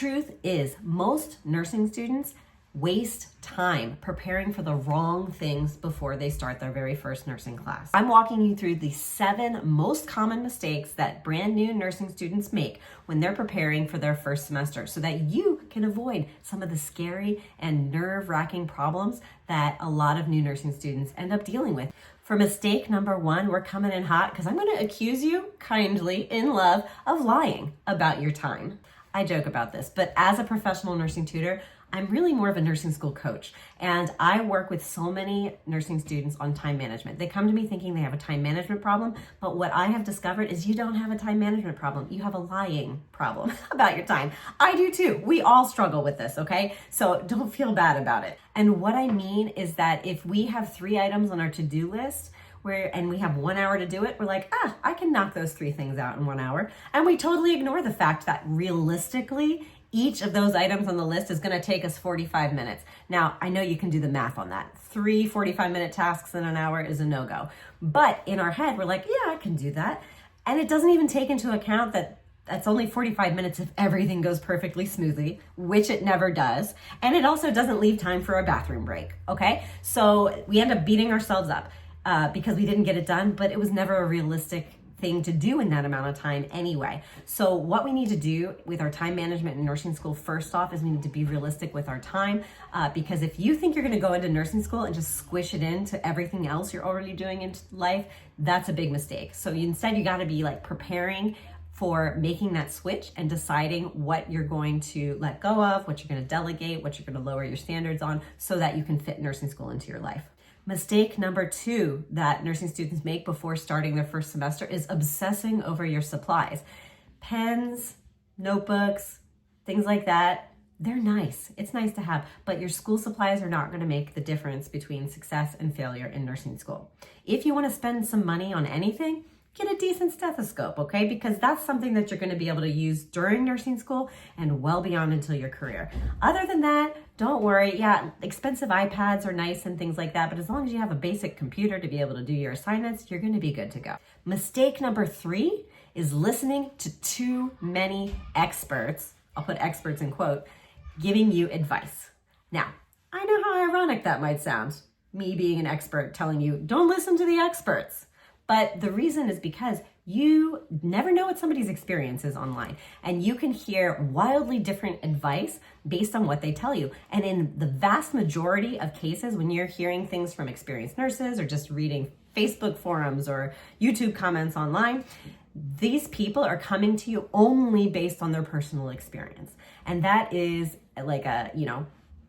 truth is, most nursing students waste time preparing for the wrong things before they start their very first nursing class. I'm walking you through the 7 most common mistakes that brand new nursing students make when they're preparing for their first semester so that you can avoid some of the scary and nerve-wracking problems that a lot of new nursing students end up dealing with. For mistake number 1, we're coming in hot because I'm going to accuse you kindly in love of lying about your time. I joke about this, but as a professional nursing tutor, I'm really more of a nursing school coach, and I work with so many nursing students on time management. They come to me thinking they have a time management problem, but what I have discovered is you don't have a time management problem. You have a lying problem about your time. I do too. We all struggle with this, okay? So don't feel bad about it. And what I mean is that if we have 3 items on our to-do list, and we have 1 hour to do it, we're like, I can knock those 3 things out in 1 hour. And we totally ignore the fact that realistically, each of those items on the list is going to take us 45 minutes. Now, I know you can do the math on that. 3 45-minute tasks in an hour is a no-go. But in our head, we're like, yeah, I can do that. And it doesn't even take into account that that's only 45 minutes if everything goes perfectly smoothly, which it never does. And it also doesn't leave time for a bathroom break, okay? So we end up beating ourselves up because we didn't get it done, but it was never a realistic thing to do in that amount of time anyway. So what we need to do with our time management in nursing school, first off, is we need to be realistic with our time, because if you think you're going to go into nursing school and just squish it into everything else you're already doing in life, that's a big mistake. So instead, you got to be like preparing for making that switch and deciding what you're going to let go of, what you're going to delegate, what you're going to lower your standards on, so that you can fit nursing school into your life. Mistake number 2 that nursing students make before starting their first semester is obsessing over your supplies. Pens, notebooks, things like that, they're nice. It's nice to have, but your school supplies are not going to make the difference between success and failure in nursing school. If you want to spend some money on anything, get a decent stethoscope, okay? Because that's something that you're going to be able to use during nursing school and well beyond until your career. Other than that, don't worry. Yeah, expensive iPads are nice and things like that, but as long as you have a basic computer to be able to do your assignments, you're going to be good to go. Mistake number 3 is listening to too many experts, I'll put experts in quote, giving you advice. Now, I know how ironic that might sound, me being an expert telling you, don't listen to the experts. But the reason is because you never know what somebody's experience is online, and you can hear wildly different advice based on what they tell you. And in the vast majority of cases, when you're hearing things from experienced nurses or just reading Facebook forums or YouTube comments online, these people are coming to you only based on their personal experience. And that is like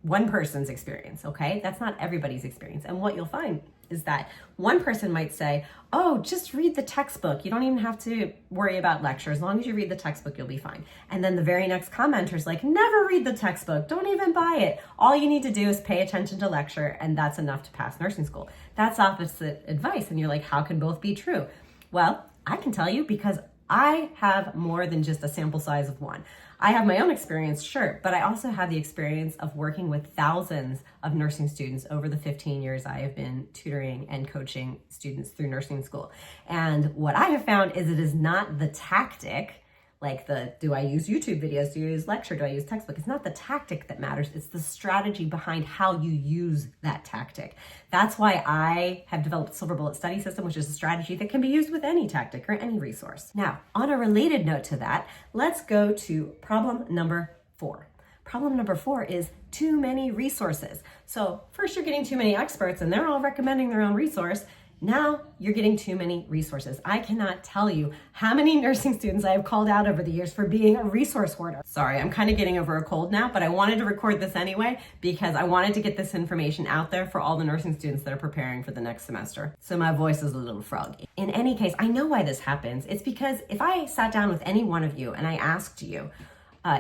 one person's experience, okay? That's not everybody's experience. And what you'll find is that one person might say, oh, just read the textbook. You don't even have to worry about lecture. As long as you read the textbook, you'll be fine. And then the very next commenter's like, never read the textbook. Don't even buy it. All you need to do is pay attention to lecture, and that's enough to pass nursing school. That's opposite advice. And you're like, how can both be true? Well, I can tell you because I have more than just a sample size of one. I have my own experience, sure, but I also have the experience of working with thousands of nursing students over the 15 years I have been tutoring and coaching students through nursing school. And what I have found is it is not the tactic, like do I use YouTube videos, do I use lecture, do I use textbook? It's not the tactic that matters, it's the strategy behind how you use that tactic. That's why I have developed Silver Bullet Study System, which is a strategy that can be used with any tactic or any resource. Now, on a related note to that, let's go to problem number 4. Problem number 4 is too many resources. So first you're getting too many experts and they're all recommending their own resource. Now you're getting too many resources. I cannot tell you how many nursing students I have called out over the years for being a resource hoarder. Sorry, I'm kind of getting over a cold now, but I wanted to record this anyway because I wanted to get this information out there for all the nursing students that are preparing for the next semester. So my voice is a little froggy. In any case, I know why this happens. It's because if I sat down with any one of you and I asked you,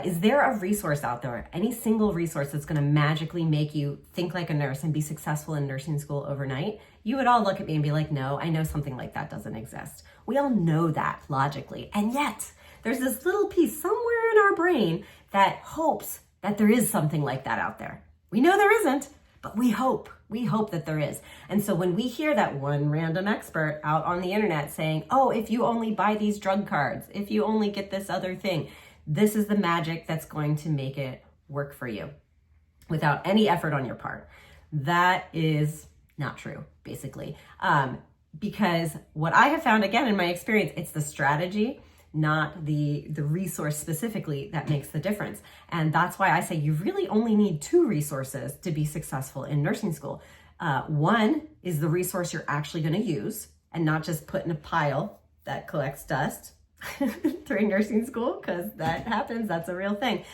is there a resource out there, any single resource that's going to magically make you think like a nurse and be successful in nursing school overnight? You would all look at me and be like, no, I know something like that doesn't exist. We all know that logically. And yet there's this little piece somewhere in our brain that hopes that there is something like that out there. We know there isn't, but we hope that there is. And so when we hear that one random expert out on the internet saying, oh, if you only buy these drug cards, if you only get this other thing, This is the magic that's going to make it work for you without any effort on your part. That is not true, basically. Because what I have found, again, in my experience, it's the strategy, not the resource specifically, that makes the difference. And that's why I say you really only need 2 resources to be successful in nursing school. One is the resource you're actually going to use and not just put in a pile that collects dust during nursing school, because that happens. That's a real thing.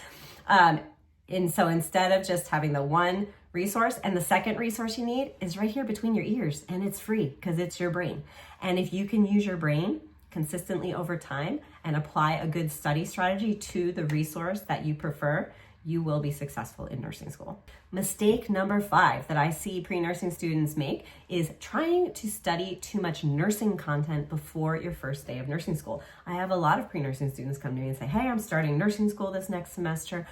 And so instead of just having the one resource, and the second resource you need is right here between your ears, and it's free because it's your brain. And if you can use your brain consistently over time and apply a good study strategy to the resource that you prefer, you will be successful in nursing school. Mistake number 5 that I see pre-nursing students make is trying to study too much nursing content before your first day of nursing school. I have a lot of pre-nursing students come to me and say, hey, I'm starting nursing school this next semester.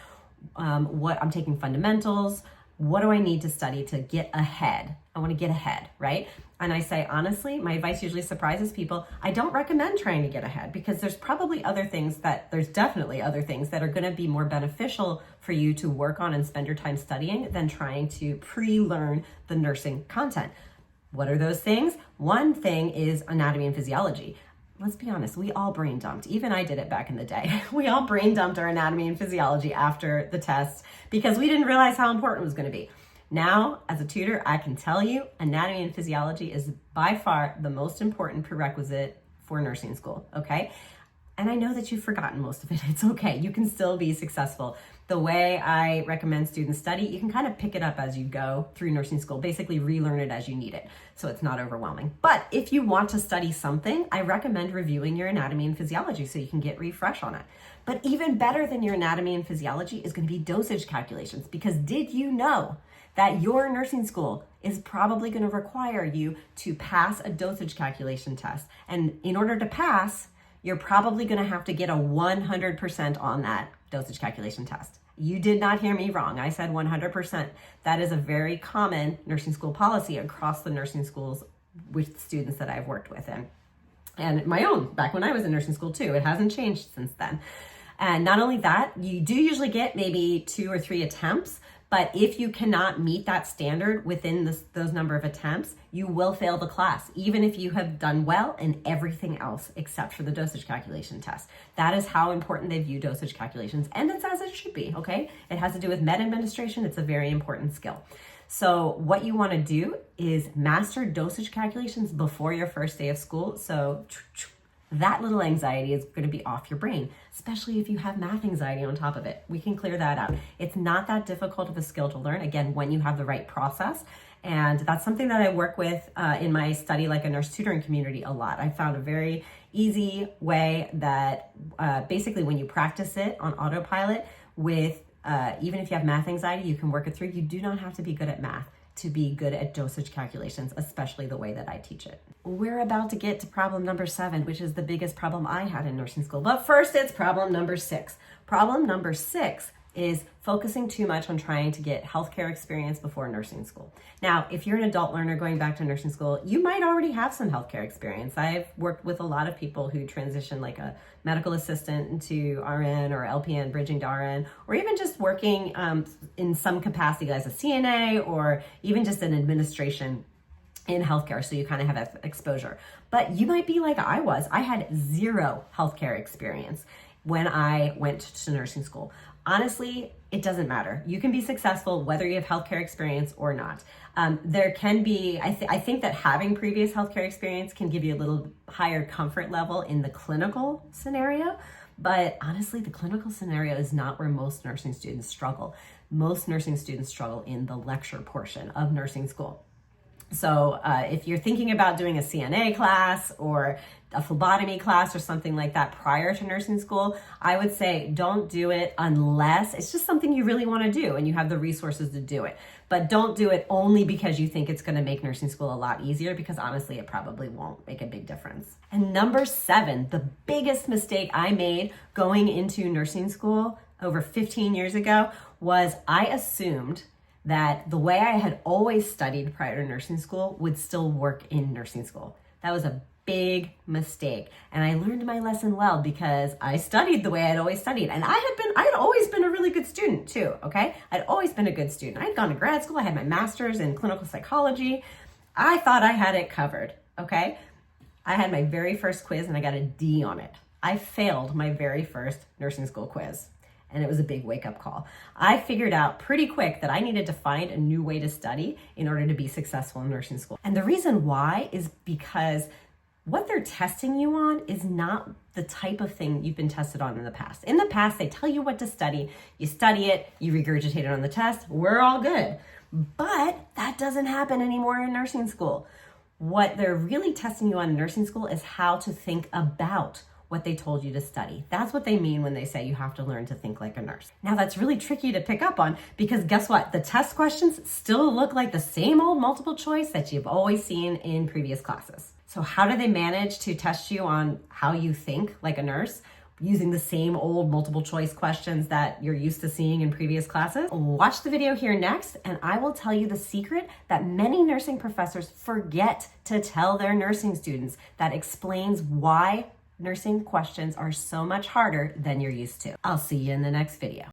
I'm taking fundamentals. What do I need to study to get ahead? I want to get ahead, right? And I say, honestly, my advice usually surprises people. I don't recommend trying to get ahead, because there's definitely other things that are going to be more beneficial for you to work on and spend your time studying than trying to pre-learn the nursing content. What are those things? One thing is anatomy and physiology. Let's be honest, we all brain dumped. Even I did it back in the day. We all brain dumped our anatomy and physiology after the test because we didn't realize how important it was going to be. Now, as a tutor, I can tell you anatomy and physiology is by far the most important prerequisite for nursing school, okay? And I know that you've forgotten most of it. It's okay. You can still be successful. The way I recommend students study, you can kind of pick it up as you go through nursing school, basically relearn it as you need it, so it's not overwhelming. But if you want to study something, I recommend reviewing your anatomy and physiology so you can get refresh on it. But even better than your anatomy and physiology is going to be dosage calculations, because did you know that your nursing school is probably going to require you to pass a dosage calculation test? And in order to pass, you're probably going to have to get a 100% on that dosage calculation test. You did not hear me wrong. I said 100%. That is a very common nursing school policy across the nursing schools with students that I've worked with, and my own back when I was in nursing school too. It hasn't changed since then. And not only that, you do usually get maybe 2 or 3 attempts, but if you cannot meet that standard within those number of attempts, you will fail the class, even if you have done well in everything else except for the dosage calculation test. That is how important they view dosage calculations, and it's as it should be, okay? It has to do with med administration. It's a very important skill. So what you want to do is master dosage calculations before your first day of school. So that little anxiety is going to be off your brain, especially if you have math anxiety on top of it. We can clear that out. It's not that difficult of a skill to learn, again, when you have the right process. And that's something that I work with in my Study Like a Nurse tutoring community a lot. I found a very easy way that basically when you practice it on autopilot with, even if you have math anxiety, you can work it through. You do not have to be good at math to be good at dosage calculations, especially the way that I teach it. We're about to get to problem number 7, which is the biggest problem I had in nursing school. But first, it's problem number 6. Problem number 6 is focusing too much on trying to get healthcare experience before nursing school. Now, if you're an adult learner going back to nursing school, you might already have some healthcare experience. I've worked with a lot of people who transition like a medical assistant into RN or LPN, bridging to RN, or even just working in some capacity as a CNA or even just an administration in healthcare, so you kind of have exposure. But you might be like I was. I had 0 healthcare experience when I went to nursing school. Honestly, it doesn't matter. You can be successful whether you have healthcare experience or not. There can be, I think that having previous healthcare experience can give you a little higher comfort level in the clinical scenario. But honestly, the clinical scenario is not where most nursing students struggle. Most nursing students struggle in the lecture portion of nursing school. So if you're thinking about doing a CNA class or a phlebotomy class or something like that prior to nursing school, I would say don't do it unless it's just something you really want to do and you have the resources to do it. But don't do it only because you think it's going to make nursing school a lot easier, because honestly, it probably won't make a big difference. And number 7, the biggest mistake I made going into nursing school over 15 years ago was I assumed that the way I had always studied prior to nursing school would still work in nursing school. That was a big mistake. And I learned my lesson well because I studied the way I'd always studied. And I had always been a really good student too, okay? I'd always been a good student. I'd gone to grad school. I had my master's in clinical psychology. I thought I had it covered, okay? I had my very first quiz and I got a D on it. I failed my very first nursing school quiz. And it was a big wake-up call. I figured out pretty quick that I needed to find a new way to study in order to be successful in nursing school. And the reason why is because what they're testing you on is not the type of thing you've been tested on in the past. In the past, they tell you what to study, you study it, you regurgitate it on the test, we're all good. But that doesn't happen anymore in nursing school. What they're really testing you on in nursing school is how to think about what they told you to study. That's what they mean when they say you have to learn to think like a nurse. Now that's really tricky to pick up on because guess what? The test questions still look like the same old multiple choice that you've always seen in previous classes. So how do they manage to test you on how you think like a nurse using the same old multiple choice questions that you're used to seeing in previous classes? Watch the video here next and I will tell you the secret that many nursing professors forget to tell their nursing students that explains why nursing questions are so much harder than you're used to. I'll see you in the next video.